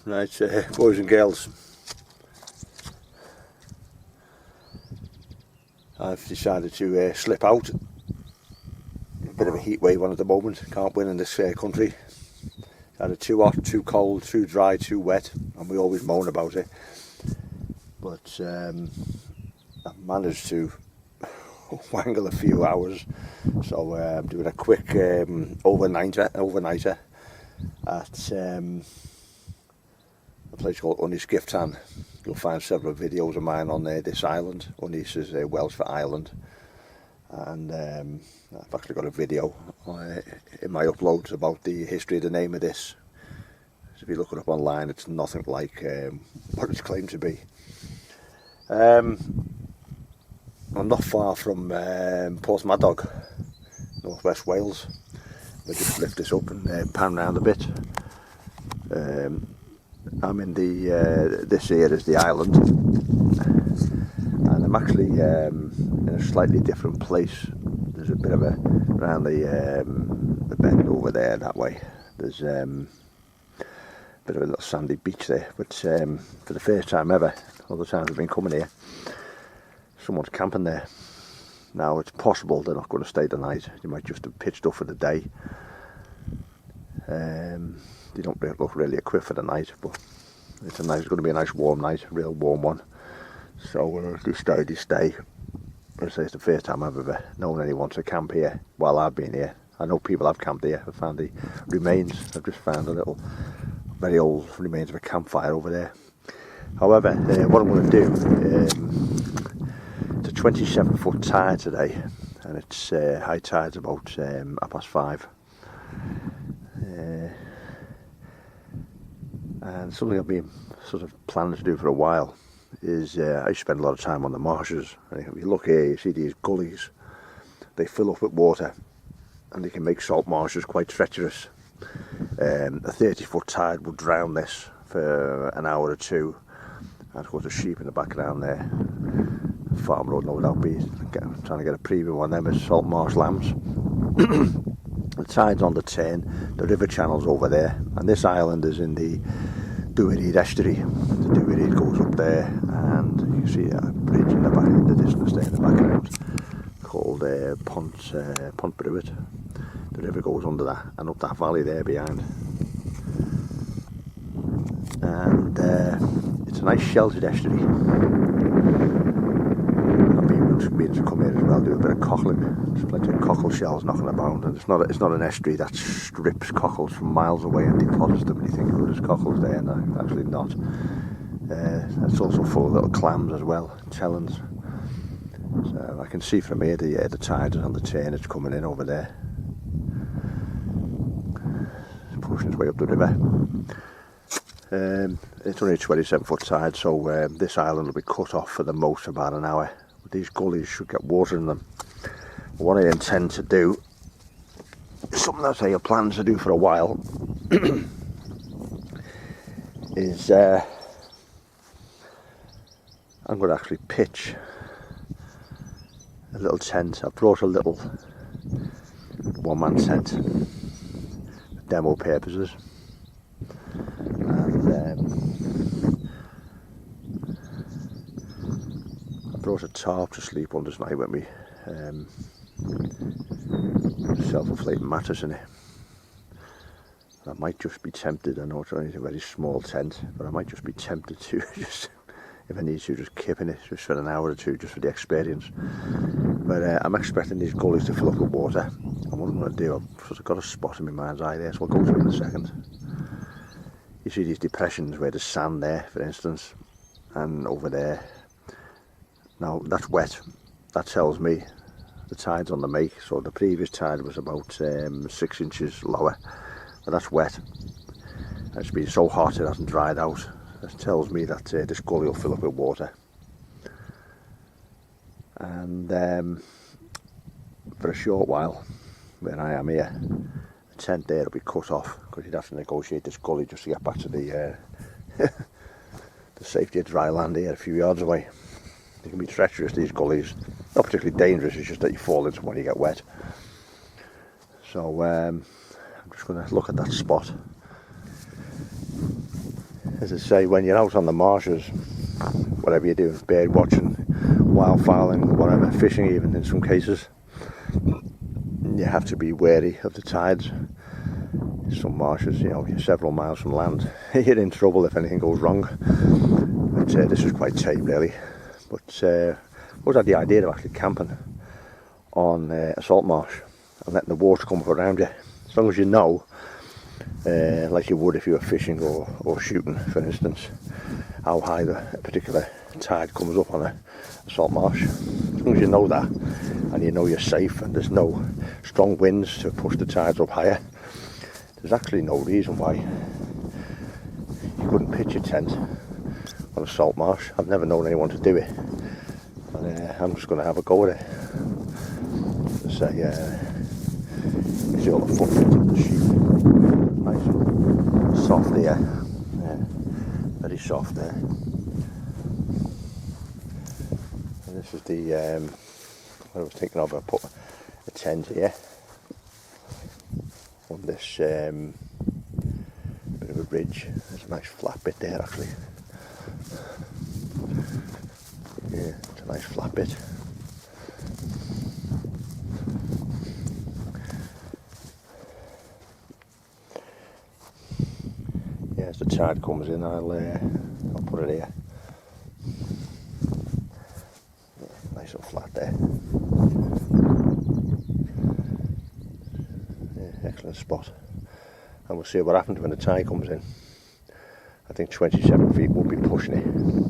Right, boys and girls, I've decided to slip out. A bit of a heat wave on at the moment, can't win in this country. Either too hot, too cold, too dry, too wet, and we always moan about it. But I've managed to wangle a few hours, so I'm doing a quick overnighter at a place called Unisgiftan. You'll find several videos of mine on this island. Unis is Welsh for island, and I've actually got a video in my uploads about the history of the name of this. So if you look it up online, it's nothing like what it's claimed to be. I'm not far from Porthmadog, northwest Wales. I'll just lift this up and pan round a bit. I'm in this here is the island, and I'm actually in a slightly different place. There's a bit of a around the bend over there that way. There's a bit of a little sandy beach there, but for the first time ever, all the times I've been coming here, someone's camping there. Now it's possible they're not going to stay the night. They might just have pitched up for the day. They don't look really equipped for the night, but it's going to be a nice warm night, a real warm one. So they stay. I say it's the first time I've ever known anyone to camp here while I've been here. I know people have camped here. I found the remains. I've just found a little, very old remains of a campfire over there. However, what I'm going to do, it's a 27-foot tide today, and it's high tide's about 5:30. And something I've been sort of planning to do for a while is I spend a lot of time on the marshes. And if you look here, you see these gullies. They fill up with water, and they can make salt marshes quite treacherous. A 30-foot tide would drown this for an hour or two. And of course, the sheep in the background there. Farm road, no doubt, trying to get a premium on them as Saltmarsh lambs. The tide's on the turn, the river channel's over there, and this island is in the Dwyreid estuary. The Dwyreid goes up there, and you can see a bridge in the back, in the distance there in the background, called Pont Brewit. The river goes under that and up that valley there behind. And it's a nice sheltered estuary. I've been to come here as well, do a bit of cockling. There's plenty of cockle shells knocking about, and it's not an estuary that strips cockles from miles away and deposits them, and you think, oh, there's cockles there, and actually not. It's also full of little clams as well, chelons. So I can see from here the tide is on the turn, it's coming in over there. It's pushing its way up the river. It's only a 27-foot tide, so this island will be cut off for the most about an hour. But these gullies should get water in them. What I intend to do is something that I have plans to do for a while. Is I'm going to actually pitch a little tent. I've brought a little one-man tent for demo purposes. And I brought a tarp to sleep under tonight with me, self-inflating mattress in it. I might just be tempted, I know it's only a very small tent, but I might just be tempted to just, if I need to, just kip in it just for an hour or two, just for the experience. But I'm expecting these gullies to fill up with water, and what I'm going to do, I've sort of got a spot in my mind's eye there, so I'll go to it in a second. You see these depressions where there's sand there, for instance, and over there. Now that's wet. That tells me the tide's on the make. So the previous tide was about 6 inches lower, but that's wet. It's been so hot it hasn't dried out. That tells me that this gully will fill up with water. And for a short while, where I am here, the tent there will be cut off, because you'd have to negotiate this gully just to get back to the the safety of dry land here a few yards away. They can be treacherous, these gullies. Not particularly dangerous, it's just that you fall into them when you get wet. So I'm just going to look at that spot. as I say, when you're out on the marshes, whatever you're doing, bird watching, wildfowling, whatever, fishing even in some cases, you have to be wary of the tides. Some marshes, you know, you're several miles from land, you're in trouble if anything goes wrong. But this was quite tame really. But I always had the idea of actually camping on a salt marsh and letting the water come up around you, as long as you know, like you would if you were fishing or shooting, for instance, how high the particular tide comes up on a salt marsh. As long as you know that, and you know you're safe and there's no strong winds to push the tides up higher, there's actually no reason why you couldn't pitch a tent on a salt marsh. I've never known anyone to do it, and I'm just going to have a go at it. So you see all the footprints of the sheep, nice and soft there, very soft there. And this is the what I was thinking of. I put a tent here on this bit of a ridge. There's a nice flat bit there actually. Yeah, it's a nice flat bit. Yeah, as the tide comes in, I'll put it here. Yeah, nice and flat there. Yeah, excellent spot. And we'll see what happens when the tide comes in. I think 27 feet will be pushing it.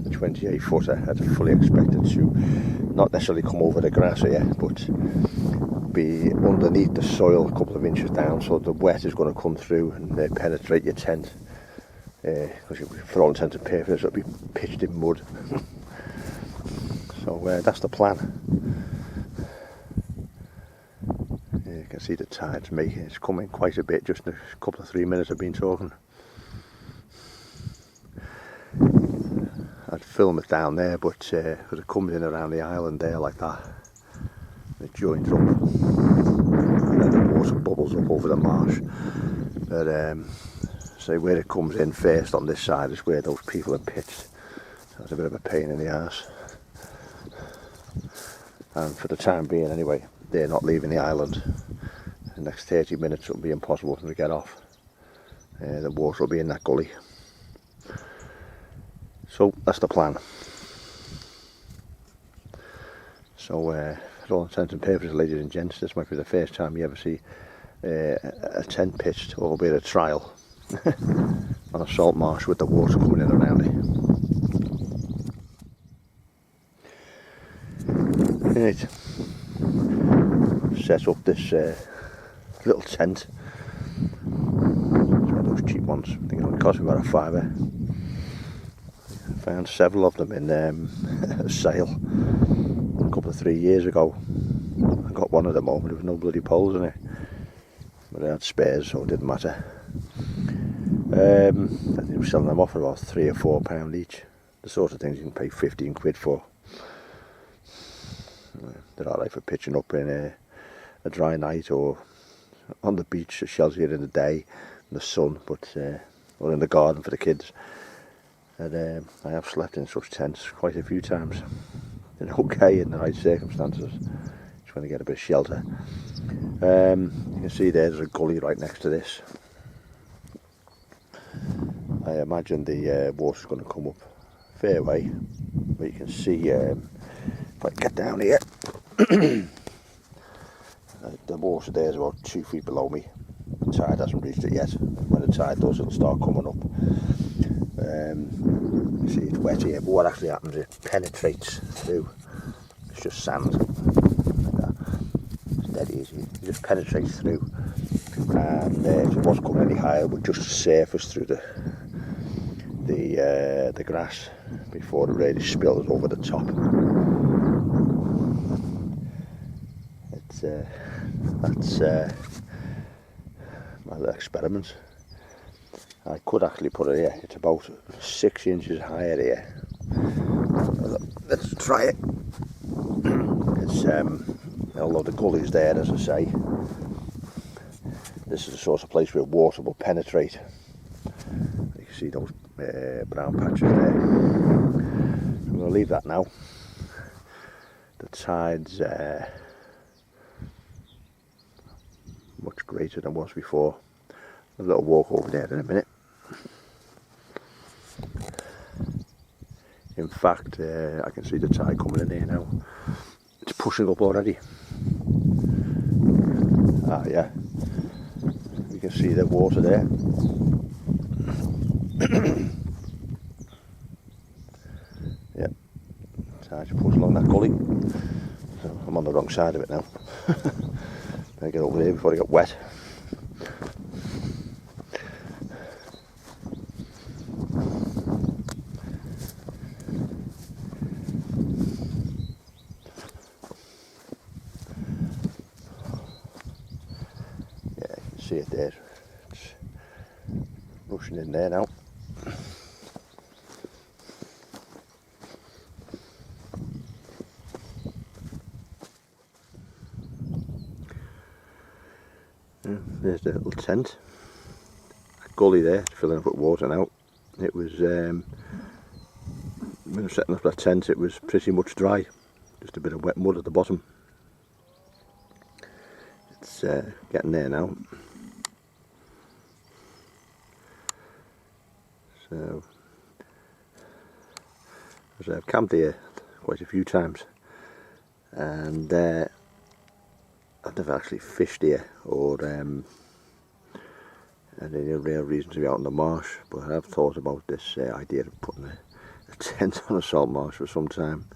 The 28 footer, I'd fully expect it to not necessarily come over the grass here, but be underneath the soil a couple of inches down, so the wet is going to come through and penetrate your tent. Because for all intents and purposes it'll be pitched in mud. So that's the plan. You can see the tide's making, it's coming quite a bit, just in a couple of 3 minutes I've been talking. I'd film it down there, but because it comes in around the island there like that, it joins up, and then the water bubbles up over the marsh. But so where it comes in first on this side is where those people are pitched. So it's a bit of a pain in the arse. And for the time being anyway, they're not leaving the island. The next 30 minutes it'll be impossible for them to get off. The water will be in that gully. So that's the plan. So for all intents and purposes, ladies and gents, this might be the first time you ever see a tent pitched, albeit a trial, on a salt marsh with the water coming in around it. Right. Set up this little tent. It's one of those cheap ones. I think it only cost me about £5. Found several of them in a sale a couple of 3 years ago. I got one of them home, there was no bloody poles in it, but I had spares, so it didn't matter. I think they were selling them off for about £3 or £4 each. The sort of things you can pay 15 quid for. They're alright for pitching up in a dry night or on the beach to shelter in the day in the sun, but or in the garden for the kids. And I have slept in such tents quite a few times. They're okay in the right circumstances. Just want to get a bit of shelter. You can see there's a gully right next to this. I imagine the water's going to come up a fair way, but you can see if I get down here, the water there is about 2 feet below me. The tide hasn't reached it yet. When the tide does, it'll start coming up. See, it's wet here, but what actually happens is it penetrates through. It's just sand like that. It's dead easy. It just penetrates through, and if it was coming any higher, it would just surface through the grass before it really spills over the top. That's my little experiment. I could actually put it here. It's about 6 inches higher here. Let's try it. It's although the gully's there, as I say, this is the sort of place where water will penetrate. You can see those brown patches there. I'm going to leave that now. The tide's much greater than it was before. A little walk over there in a minute. In fact, I can see the tide coming in here now. It's pushing up already. Ah, yeah. You can see the water there. Yeah, tide's pushing along that gully. So I'm on the wrong side of it now. Better get over there before I get wet. See it there, it's rushing in there now. There's the little tent, a gully there, filling up with water now. It was, when I was setting up that tent, it was pretty much dry, just a bit of wet mud at the bottom. It's getting there now. So, I've camped here quite a few times, and I've never actually fished here or had any real reason to be out in the marsh, but I've thought about this idea of putting a tent on a salt marsh for some time.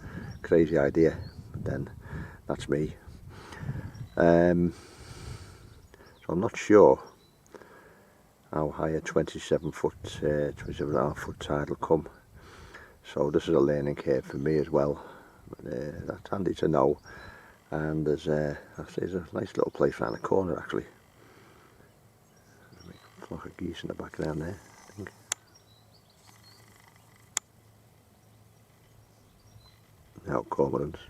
Crazy idea, but then that's me. So I'm not sure how high a 27.5 foot tide will come. So this is a learning curve for me as well. But, that's handy to know. And there's a nice little place around the corner actually. A flock of geese in the background there, I think. Now cormorants.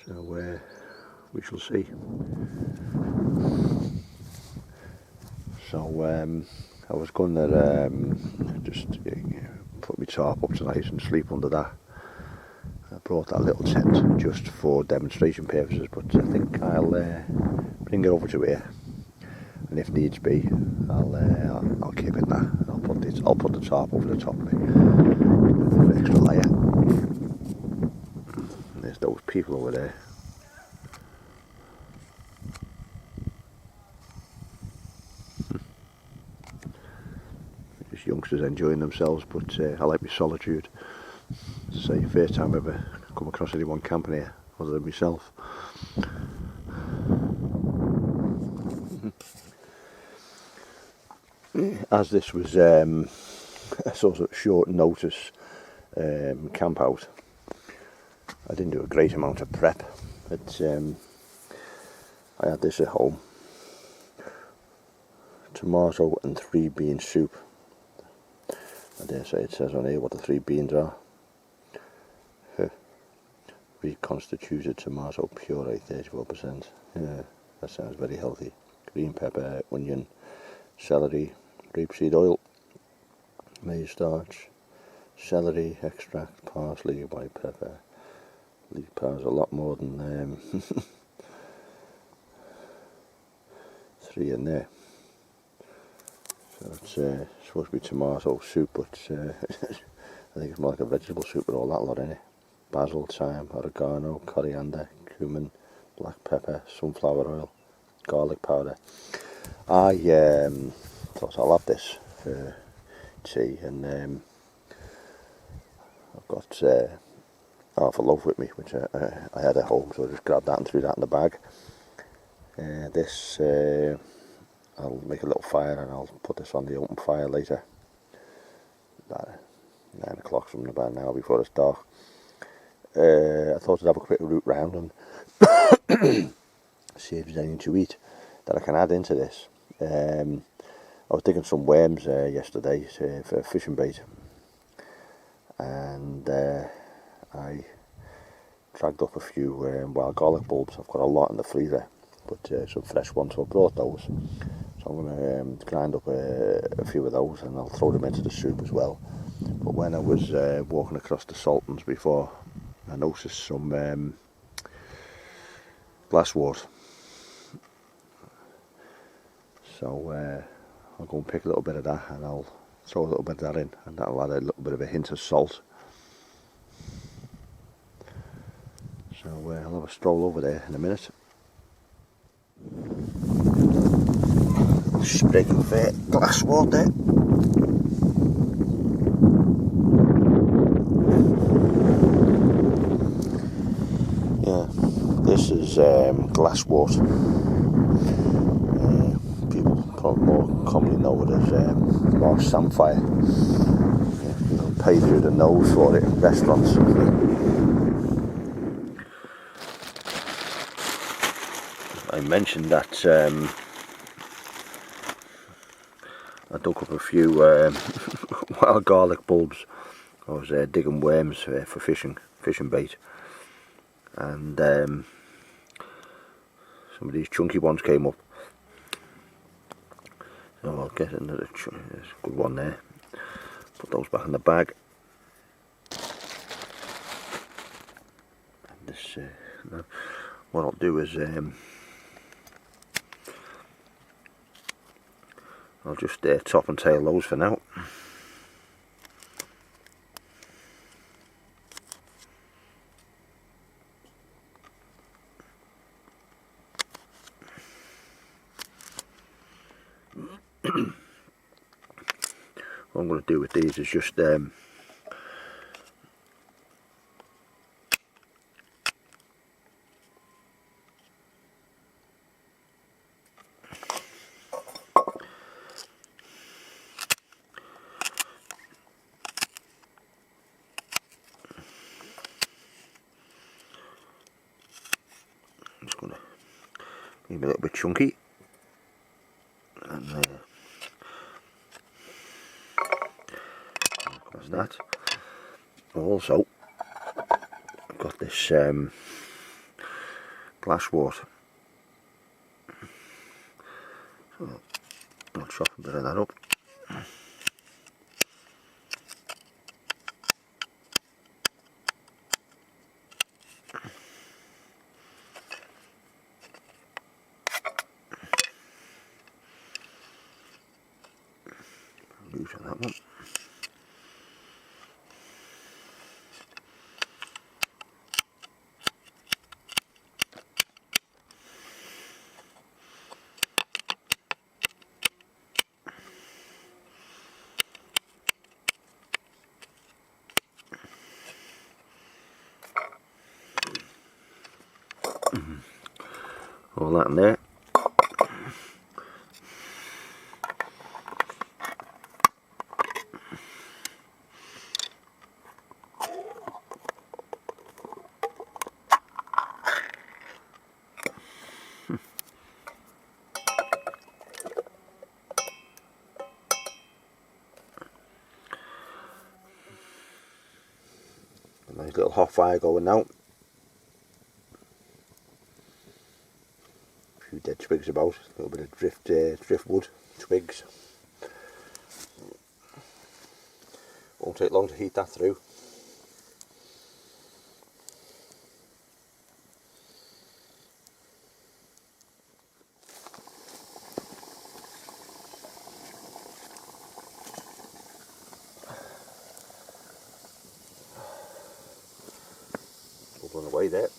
So we shall see. So I was going to just put my tarp up tonight and sleep under that. I brought that little tent just for demonstration purposes, but I think I'll bring it over to here, and if needs be, I'll keep it there. I'll put the tarp over the top of it with an extra layer. And there's those people over there. Just youngsters enjoying themselves, but I like my solitude. As I say, first time I've ever come across anyone camping here other than myself. As this was a sort of short notice camp out, I didn't do a great amount of prep. I had this at home: tomato and 3 bean soup. I dare say it says on here what the 3 beans are. Reconstituted tomato puree, 34%. Yeah, that sounds very healthy. Green pepper, onion, celery, grapeseed oil, maize starch, celery extract, parsley, white pepper. Leaf powder's a lot more than 3 in there. So it's supposed to be tomato soup, but I think it's more like a vegetable soup with all that lot in it. Basil, thyme, oregano, coriander, cumin, black pepper, sunflower oil, garlic powder. I thought I'll have this for tea, and I've got half a loaf with me, which I had at home, so I just grabbed that and threw that in the bag. This I'll make a little fire and I'll put this on the open fire later. About 9 o'clock, something about an hour before it's dark. I thought I'd have a quick route round and see if there's anything to eat that I can add into this. I was digging some worms yesterday for fishing bait, and I dragged up a few wild garlic bulbs. I've got a lot in the freezer but some fresh ones, so I brought those. So I'm going to grind up a few of those and I'll throw them into the soup as well. But when I was walking across the Saltmarsh before, I noticed some glasswort. So I'll go and pick a little bit of that and I'll throw a little bit of that in, and that'll add a little bit of a hint of salt. So I'll have a stroll over there in a minute. Sprig of glasswort there. Yeah, this is glasswort. People probably more commonly know it as marsh samphire. Yeah, you'll pay through the nose for it in restaurants. I mentioned that I dug up a few wild garlic bulbs. I was digging worms for fishing bait, and some of these chunky ones came up. So I'll get another there's a good one there. Put those back in the bag. And this, what I'll do is I'll just top and tail those for now. What I'm going to do with these is just going to leave a little bit chunky, and that's that. Also, I've got this glasswort, so I'll chop a bit of that up. Use that one. All that in there. A nice little hot fire going now. A few dead twigs about, a little bit of driftwood twigs. Won't take long to heat that through. Bubbling away there.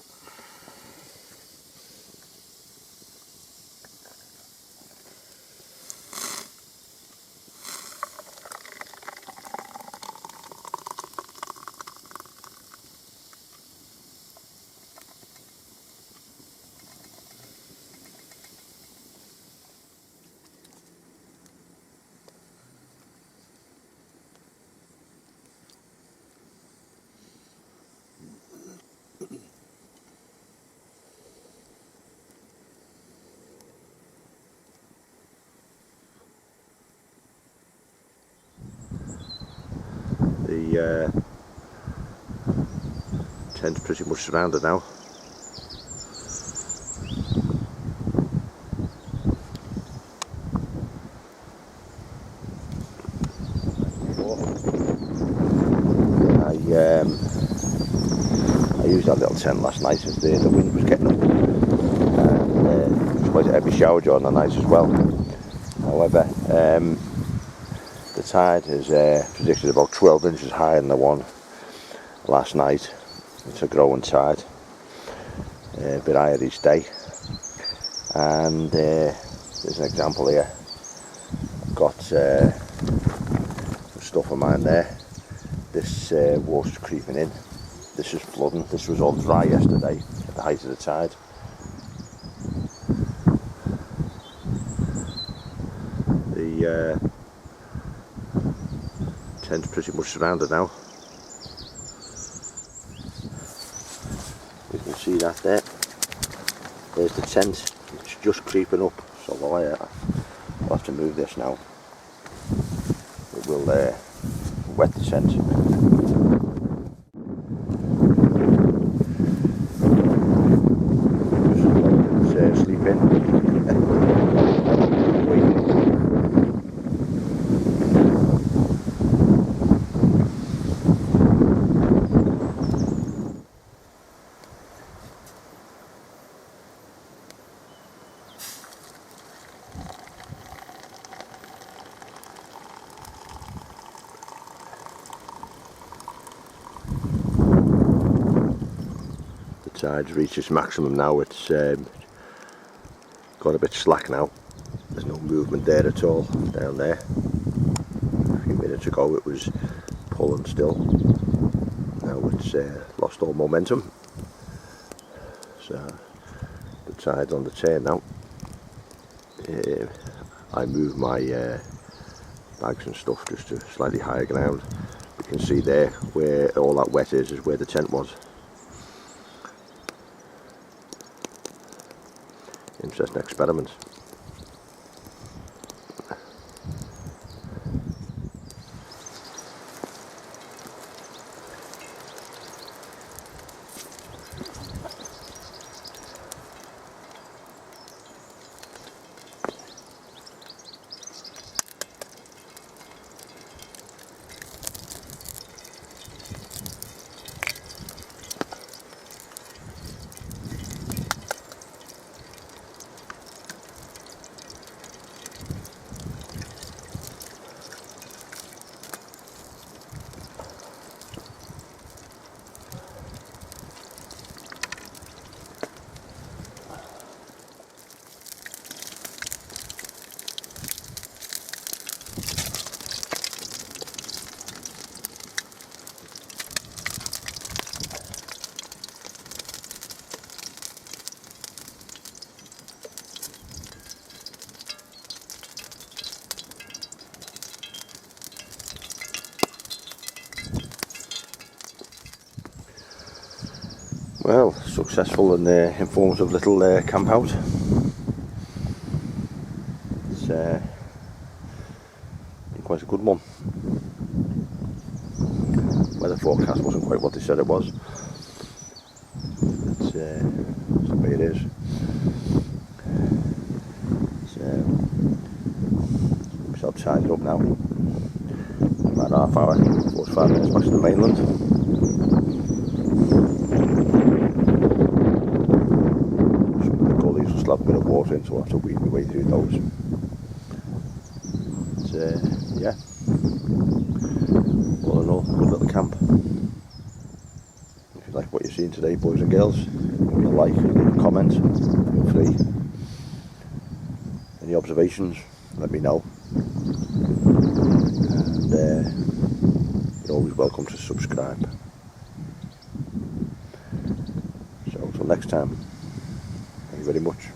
The tent's pretty much surrounded now. that little tent last night as the wind was getting up, and it was quite a heavy shower during the night as well. However, the tide is predicted about 12 inches higher than the one last night. It's a growing tide, a bit higher each day, and there's an example here. I've got some stuff of mine there. This water's creeping in. This is flooding. This was all dry yesterday at the height of the tide. The tent's pretty much surrounded now. You can see that there. There's the tent. It's just creeping up. So I'll have to move this now. It will wet the tent. Just sleep in. The tide's reached its maximum now. It's got a bit slack now. There's no movement there at all down there. A few minutes ago it was pulling still. Now it's lost all momentum. So the tide's on the turn now. I move my bags and stuff just to slightly higher ground. You can see there where all that wet is where the tent was. Interesting experiment. Well, successful and informative little camp out. It's been quite a good one. Weather forecast wasn't quite what they said it was. It's the way it is. So I'll tie it up now. About half hour, 45 minutes back to the mainland. Have a bit of water in, so I'll have to weed my way through those. But, yeah, all in all, good little camp. If you like what you've seen today, boys and girls, give me a like, leave a comment, feel free. Any observations, let me know. And you're always welcome to subscribe. So until next time, thank you very much.